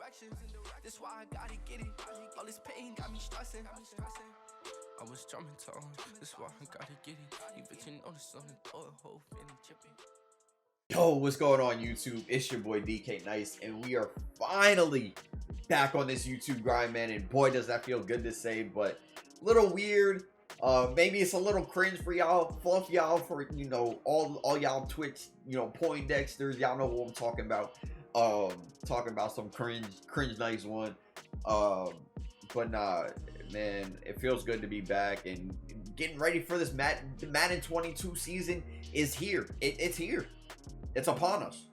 directions. This why I gotta get it. All this pain got me stressing. I was drumming tone. This why I gotta get it. You bitch notice on the door, whole feeling chipping. Yo, what's going on YouTube? It's your boy DK Nice, and we are finally back on this YouTube grind, man. And boy, does that feel good to say, but a little weird. Maybe it's a little cringe for y'all, fluff y'all, for all y'all Twitch, Poindexters. Y'all know what I'm talking about. Talking about some cringe nice one. But nah, man, it feels good to be back and getting ready for this Madden 22 season is here. It's here. It's upon us,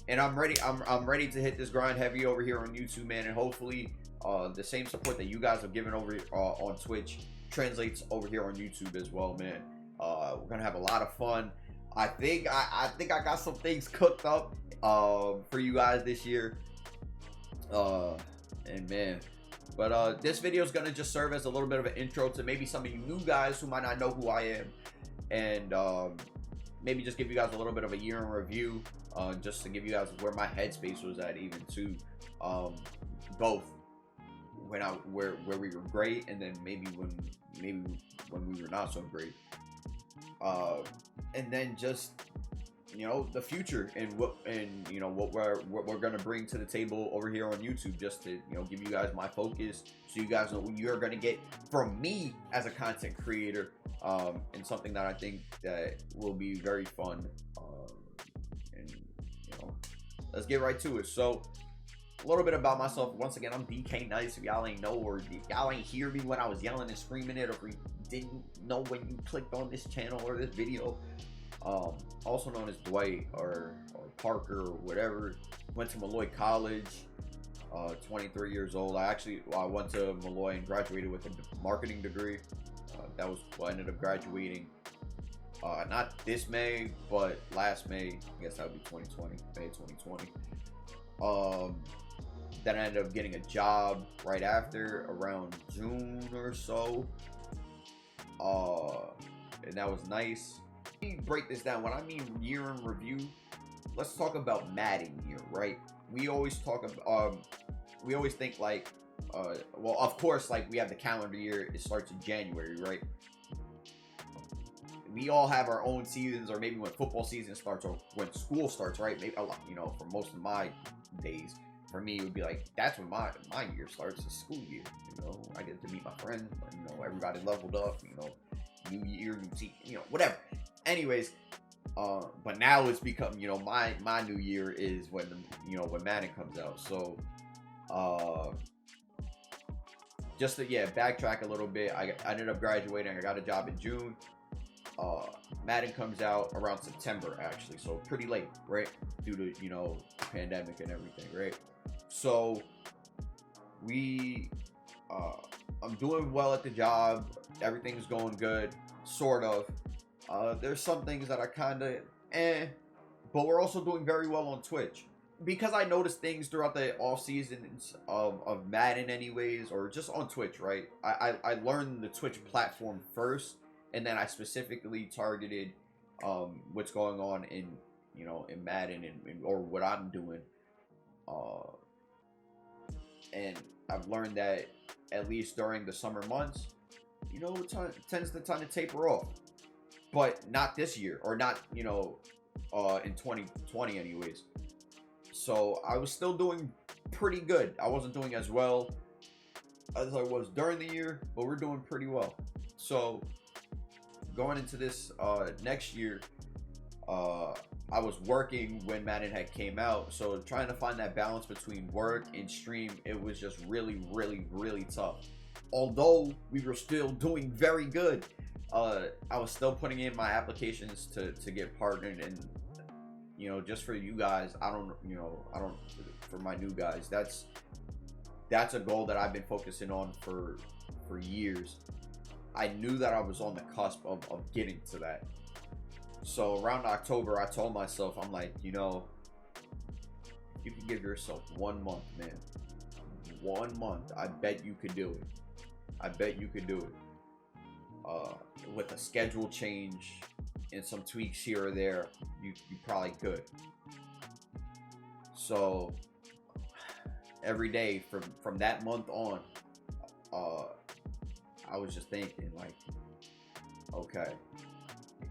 and I'm ready. I'm ready to hit this grind heavy over here on YouTube, man. And hopefully, the same support that you guys have given over on Twitch translates over here on YouTube as well, man. We're gonna have a lot of fun. I think I got some things cooked up for you guys this year. And man, but this video is gonna just serve as a little bit of an intro to maybe some of you new guys who might not know who I am, and maybe just give you guys a little bit of a year in review, just to give you guys where my headspace was at, even too, both where we were great, and then maybe when we were not so great, and then just the future and what we're gonna bring to the table over here on YouTube, just to give you guys my focus, so you guys know what you're gonna get from me as a content creator, and something that I think that will be very fun. And let's get right to it. So a little bit about myself. Once again, I'm DK Nice. If y'all ain't know, or y'all ain't hear me when I was yelling and screaming it, or if you didn't know when you clicked on this channel or this video, also known as Dwight or Parker or whatever. Went to Malloy College, 23 years old. I went to Malloy and graduated with a marketing degree. That was what I ended up graduating, not this May, but last May. I guess that would be 2020, May 2020. Then I ended up getting a job right after, around June or so, and that was nice. Let me break this down. When I mean year in review, let's talk about Madden here, right? We always talk about, we always think like, well, of course, like, we have the calendar year. It starts in January, right? We all have our own seasons, or maybe when football season starts, or when school starts, right? Maybe, for most of my days, for me, it would be like, that's when my year starts, the school year. I get to meet my friends. Everybody leveled up. New year, new team. Whatever. Anyways, but now it's become, my new year is when when Madden comes out. So, just to backtrack a little bit, I ended up graduating. I got a job in June. Madden comes out around September, actually, so pretty late, right? Due to pandemic and everything, right? So I'm doing well at the job. Everything's going good, sort of. There's some things that are kind of but we're also doing very well on Twitch, because I noticed things throughout the off seasons of Madden anyways, or just on Twitch, right? I learned the Twitch platform first, and then I specifically targeted what's going on in in Madden, or what I'm doing, and I've learned that at least during the summer months, it tends to taper off, but not this year, or not in 2020 anyways. So I was still doing pretty good. I wasn't doing as well as I was during the year, but we're doing pretty well. So going into this next year, I was working when Madden had came out, so trying to find that balance between work and stream, it was just really tough. Although we were still doing very good, I was still putting in my applications to get partnered, and just for you guys, for my new guys, that's a goal that I've been focusing on for years. I knew that I was on the cusp of getting to that. So around October, I told myself, I'm like, you can give yourself 1 month, man. 1 month. I bet you could do it. I bet you could do it. With a schedule change and some tweaks here or there, you probably could. So every day from that month on, I was just thinking like, okay,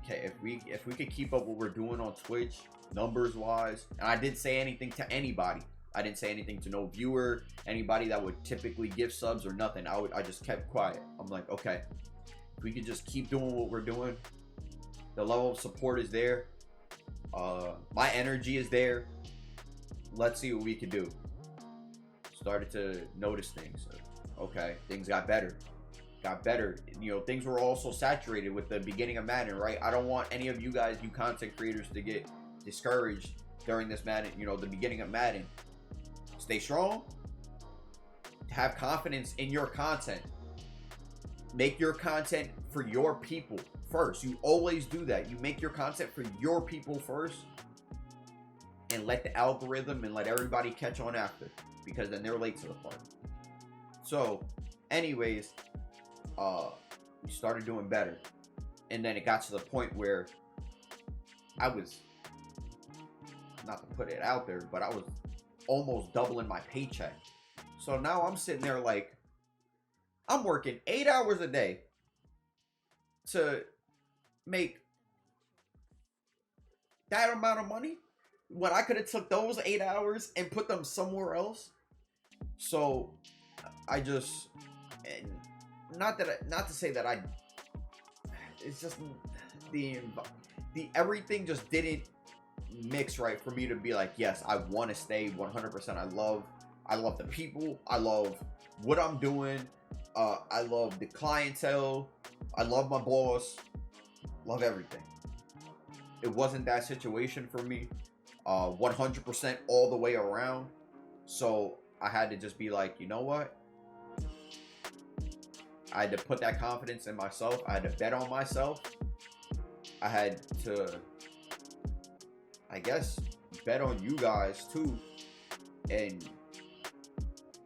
if we could keep up what we're doing on Twitch numbers wise, and I didn't say anything to anybody. I didn't say anything to no viewer, anybody that would typically give subs or nothing. I just kept quiet. I'm like, okay, if we could just keep doing what we're doing, the level of support is there, my energy is there, let's see what we could do. Started to notice things. Okay, things got better. You know, things were also saturated with the beginning of Madden, right? I don't want any of you guys, you content creators, to get discouraged during this Madden, you know, the beginning of Madden. Stay strong. Have confidence in your content. Make your content for your people first. You always do that. You make your content for your people first, and let the algorithm and let everybody catch on after, because then they're late to the party. So anyways, we started doing better, and then it got to the point where I was, not to put it out there, but I was almost doubling my paycheck. So now I'm sitting there like, I'm working 8 hours a day to make that amount of money when I could have took those 8 hours and put them somewhere else. So I just, and not to say that it's just the everything just didn't mix right for me to be like, yes, I want to stay 100%. I love the people. I love what I'm doing. I love the clientele. I love my boss. Love everything. It wasn't that situation for me 100% all the way around. So I had to just be like, you know what? I had to put that confidence in myself. I had to bet on myself. I had to, I guess, bet on you guys too. And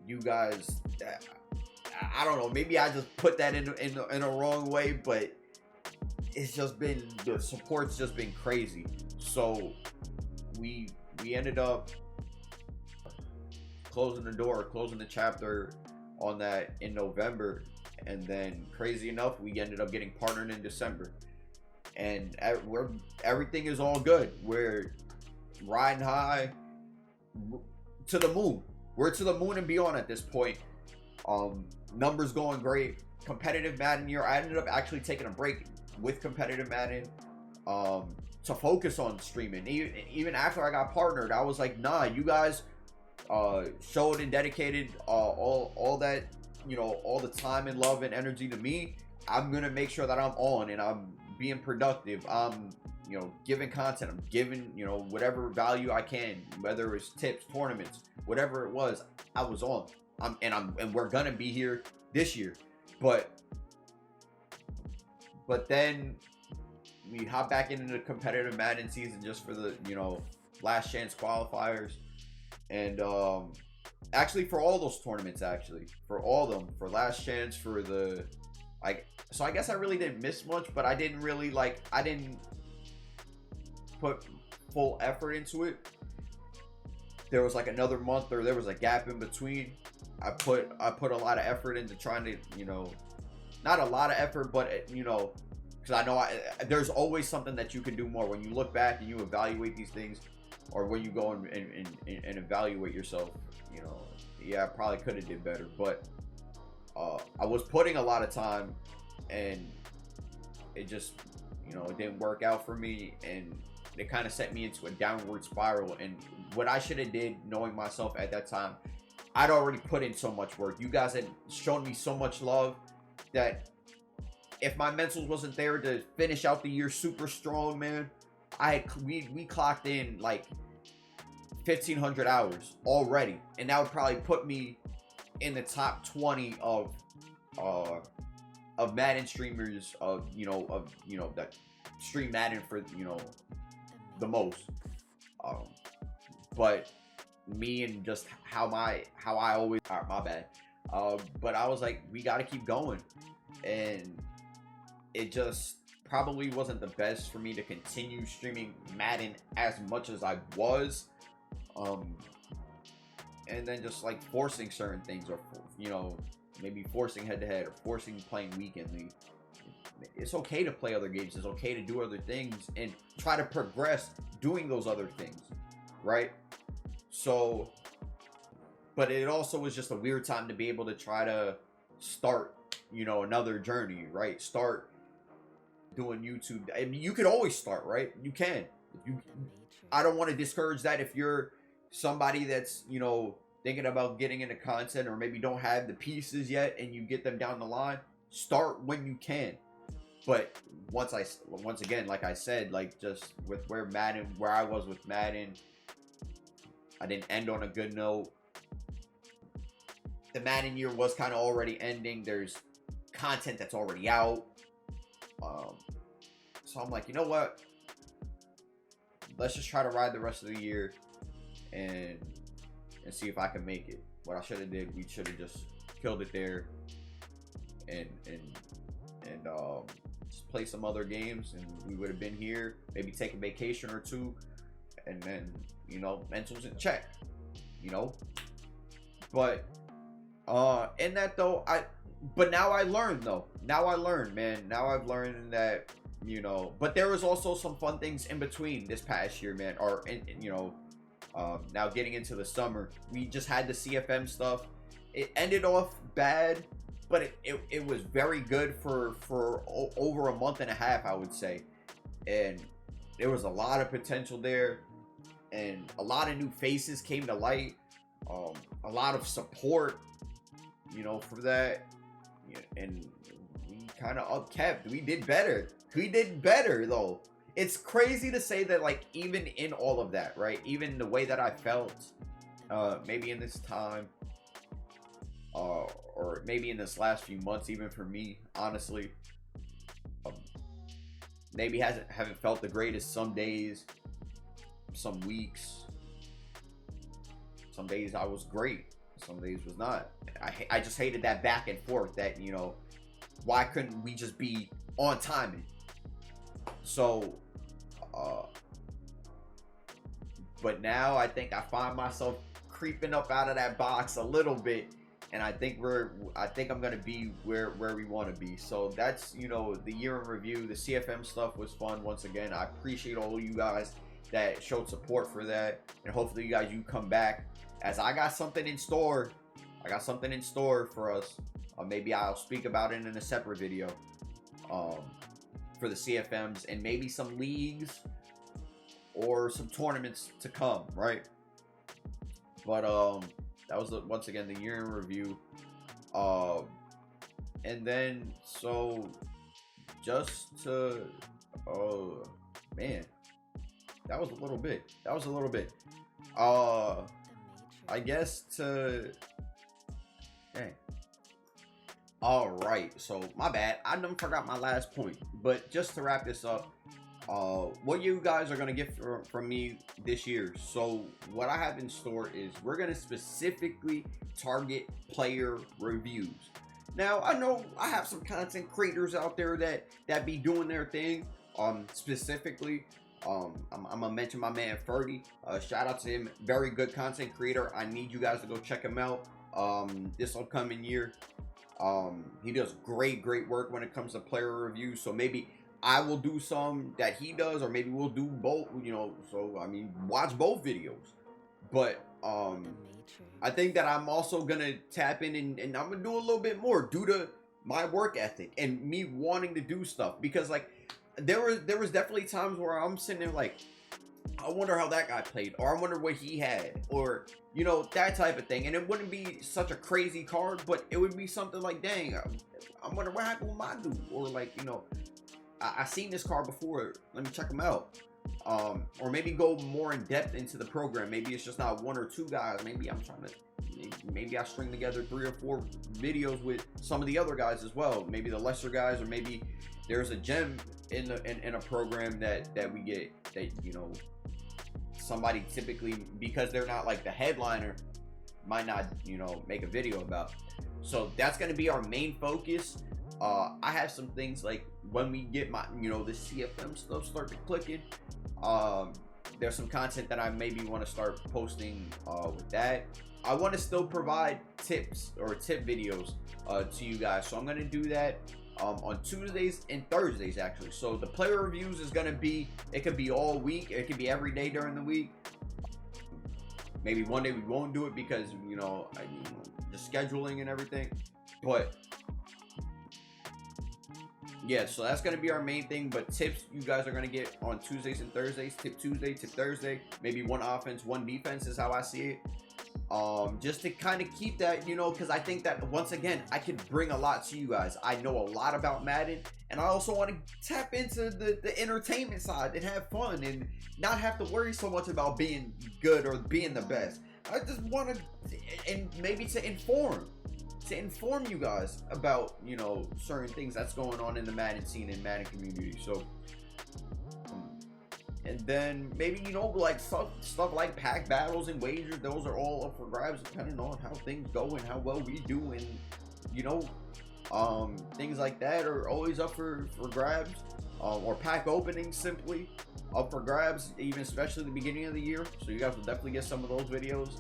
you guys, I don't know, maybe I just put that in a wrong way, but it's just been, the support's just been crazy. So we ended up closing the chapter on that in November, and then crazy enough, we ended up getting partnered in December, and everything is all good. We're riding high to the moon. We're to the moon and beyond at this point. Numbers going great. Competitive Madden year. I ended up actually taking a break with competitive Madden to focus on streaming. Even after I got partnered, I was like, nah, you guys showed and dedicated all that, you know, all the time and love and energy to me. I'm gonna make sure that I'm on and I'm being productive. I'm, you know, giving content. I'm giving, you know, whatever value I can, whether it's tips, tournaments, whatever it was, I was on. And we're gonna be here this year. But then we hop back into the competitive Madden season just for the, you know, last chance qualifiers. And actually for all those tournaments, for all of them, for last chance, for the, like, so I guess I really didn't miss much, but I didn't really, like, I didn't put full effort into it. There was like another month, or there was a gap in between. I put a lot of effort into trying to, you know, not a lot of effort, but, you know, because I know there's always something that you can do more when you look back and you evaluate these things, or when you go and evaluate yourself. You know, yeah, I probably could have did better, but I was putting a lot of time, and it just, you know, it didn't work out for me, and it kind of set me into a downward spiral. And what I should have did, knowing myself at that time, I'd already put in so much work. You guys had shown me so much love that if my mentals wasn't there to finish out the year super strong, man, we clocked in like 1,500 hours already, and that would probably put me in the top 20 of Madden streamers, that stream Madden for, you know, the most. But me and just how I always, my bad. But I was like, we got to keep going, and it just probably wasn't the best for me to continue streaming Madden as much as I was. and then just like forcing certain things, or you know, maybe forcing head-to-head or forcing playing weekendly. It's okay to play other games. It's okay to do other things and try to progress doing those other things, right? So, but it also was just a weird time to be able to try to start, you know, another journey, right? Start doing YouTube. I mean, you could always start, right? You can. I don't want to discourage that if you're somebody that's, you know, thinking about getting into content, or maybe don't have the pieces yet and you get them down the line. Start when you can. But once again, like I said, like just with where I was with Madden, I didn't end on a good note. The Madden year was kind of already ending. There's content that's already out. So I'm like, you know what? Let's just try to ride the rest of the year and see if I can make it. What I should have did, we should have just killed it there and just play some other games, and we would have been here, maybe take a vacation or two, and then, you know, mentals in check, you know. But in that though, but now I learned though. Now I learned, man. Now I've learned that, you know, but there was also some fun things in between this past year, man. Or you know, now getting into the summer, we just had the CFM stuff. It ended off bad, but it was very good for over a month and a half, I would say. And there was a lot of potential there, and a lot of new faces came to light. A lot of support, you know, for that. And we kind of upkept. We did better. We did better though. It's crazy to say that, like, even in all of that, right? Even the way that I felt, maybe in this time, or maybe in this last few months, even for me, honestly, maybe haven't felt the greatest some days, some weeks. Some days I was great, some days was not. I just hated that back and forth, that, you know, why couldn't we just be on timing? So, but now I think I find myself creeping up out of that box a little bit, and I think I'm gonna be where we want to be. So that's, you know, the year in review. The CFM stuff was fun. Once again, I appreciate all of you guys that showed support for that, and hopefully you come back, as I got something in store. I got something in store for us. Maybe I'll speak about it in a separate video, for the CFMs, and maybe some leagues or some tournaments to come, right? But that was once again the year in review. And then, so just to, oh man, that was a little bit. I guess to, dang. All right, so my bad. I done forgot my last point, but just to wrap this up, what you guys are gonna get from me this year. So what I have in store is we're gonna specifically target player reviews. Now, I know I have some content creators out there that be doing their thing. Specifically, I'm gonna mention my man Ferdy. Shout out to him, very good content creator. I need you guys to go check him out this upcoming year. He does great work when it comes to player reviews. So maybe I will do some that he does, or maybe we'll do both, you know. So I mean, watch both videos. But I think that I'm also gonna tap in and I'm gonna do a little bit more due to my work ethic and me wanting to do stuff. Because like there was definitely times where I'm sitting there like, I wonder how that guy played, or I wonder what he had, or, you know, that type of thing. And it wouldn't be such a crazy card, but it would be something like, dang, I wonder what happened with my dude, or like, you know, I seen this card before, let me check him out. Or maybe go more in depth into the program. Maybe it's just not one or two guys. Maybe I string together 3 or 4 videos with some of the other guys as well. Maybe the lesser guys, or maybe there's a gem in a program that we get, that, you know, somebody typically, because they're not like the headliner, might not, you know, make a video about. So that's going to be our main focus. I have some things like when we get my, you know, the CFM stuff start to clicking, there's some content that I maybe want to start posting with that. I want to still provide tips or tip videos to you guys. So I'm gonna do that on Tuesdays and Thursdays actually. So the player reviews is gonna be, it could be all week, it could be every day during the week. Maybe one day we won't do it because the scheduling and everything. But yeah, so that's gonna be our main thing. But tips you guys are gonna get on Tuesdays and Thursdays. Tip Tuesday, tip Thursday. Maybe one offense, one defense is how I see it. Just to kind of keep that, because I think that once again I could bring a lot to you guys. I know a lot about Madden, and I also want to tap into the entertainment side and have fun and not have to worry so much about being good or being the best. I just want to, and maybe to inform you guys about certain things that's going on in the Madden scene and Madden community. So and then maybe like stuff like pack battles and wagers, those are all up for grabs depending on how things go and how well we do, and things like that are always up for grabs, or pack openings simply up for grabs, even especially the beginning of the year. So you guys will definitely get some of those videos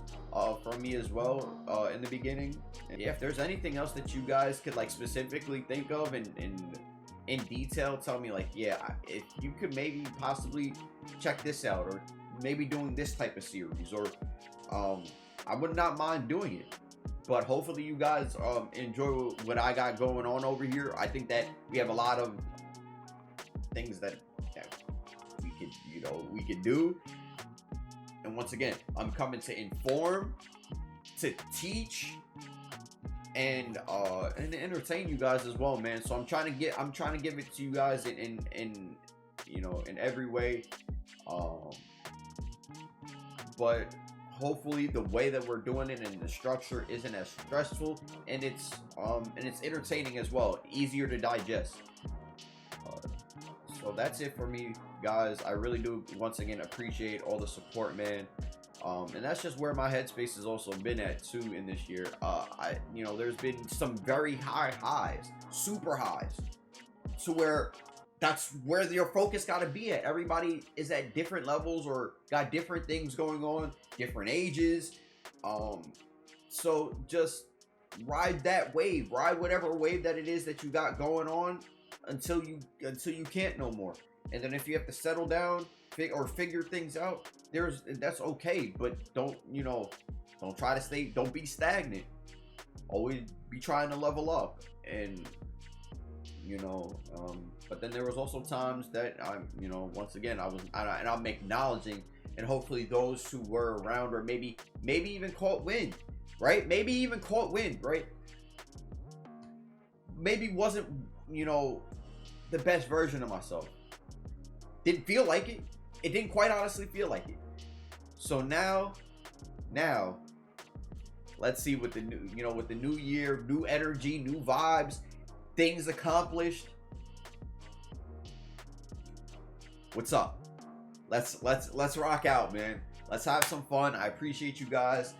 from me as well in the beginning. And yeah, if there's anything else that you guys could like specifically think of and in detail, tell me, like, yeah, if you could maybe possibly check this out, or maybe doing this type of series, or I would not mind doing it. But hopefully you guys enjoy what I got going on over here. I think that we have a lot of things that we could do. And once again, I'm coming to inform, to teach, and entertain you guys as well, man. So I'm trying to give it to you guys in every way. But hopefully the way that we're doing it and the structure isn't as stressful, and it's entertaining as well, easier to digest. So that's it for me, guys. I really do once again appreciate all the support, man. And that's just where my headspace has also been at too in this year. There's been some very high highs, super highs, to where that's where your focus got to be at. Everybody is at different levels or got different things going on, different ages. So just ride that wave, ride whatever wave that it is that you got going on until you can't no more. And then if you have to settle down or figure things out, that's okay. But don't be stagnant. Always be trying to level up. And but then there was also times that once again I'm acknowledging, and hopefully those who were around, or maybe even caught wind, right? Maybe wasn't the best version of myself. Didn't feel like it. It didn't quite honestly feel like it. So now, let's see with the new year, new energy, new vibes, things accomplished. What's up? Let's rock out, man. Let's have some fun. I appreciate you guys.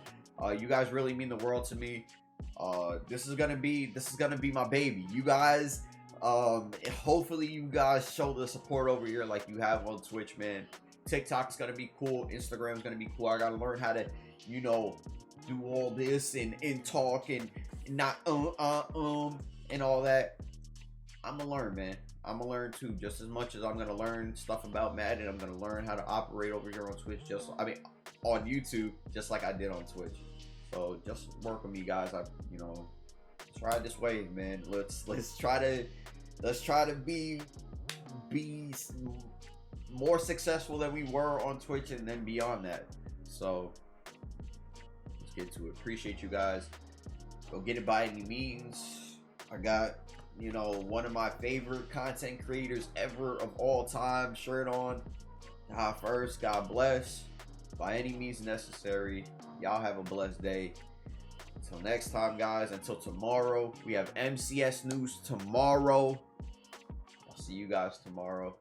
You guys really mean the world to me. This is gonna be my baby. You guys, hopefully you guys show the support over here like you have on Twitch, man. TikTok's gonna be cool. Instagram's gonna be cool. I gotta learn how to, do all this and talk and not and all that. I'm gonna learn, man. I'm gonna learn too, just as much as I'm gonna learn stuff about Madden. I'm gonna learn how to operate over here on Twitch, on YouTube, just like I did on Twitch. So just work with me, guys. Let's ride this wave, man. Let's try to be more successful than we were on Twitch, and then beyond that. So let's get to it. Appreciate you guys. Go get it by any means. I got one of my favorite content creators ever of all time shirt on. First, God bless. By any means necessary. Y'all have a blessed day. Until next time, guys. Until tomorrow. We have MCS news tomorrow. I'll see you guys tomorrow.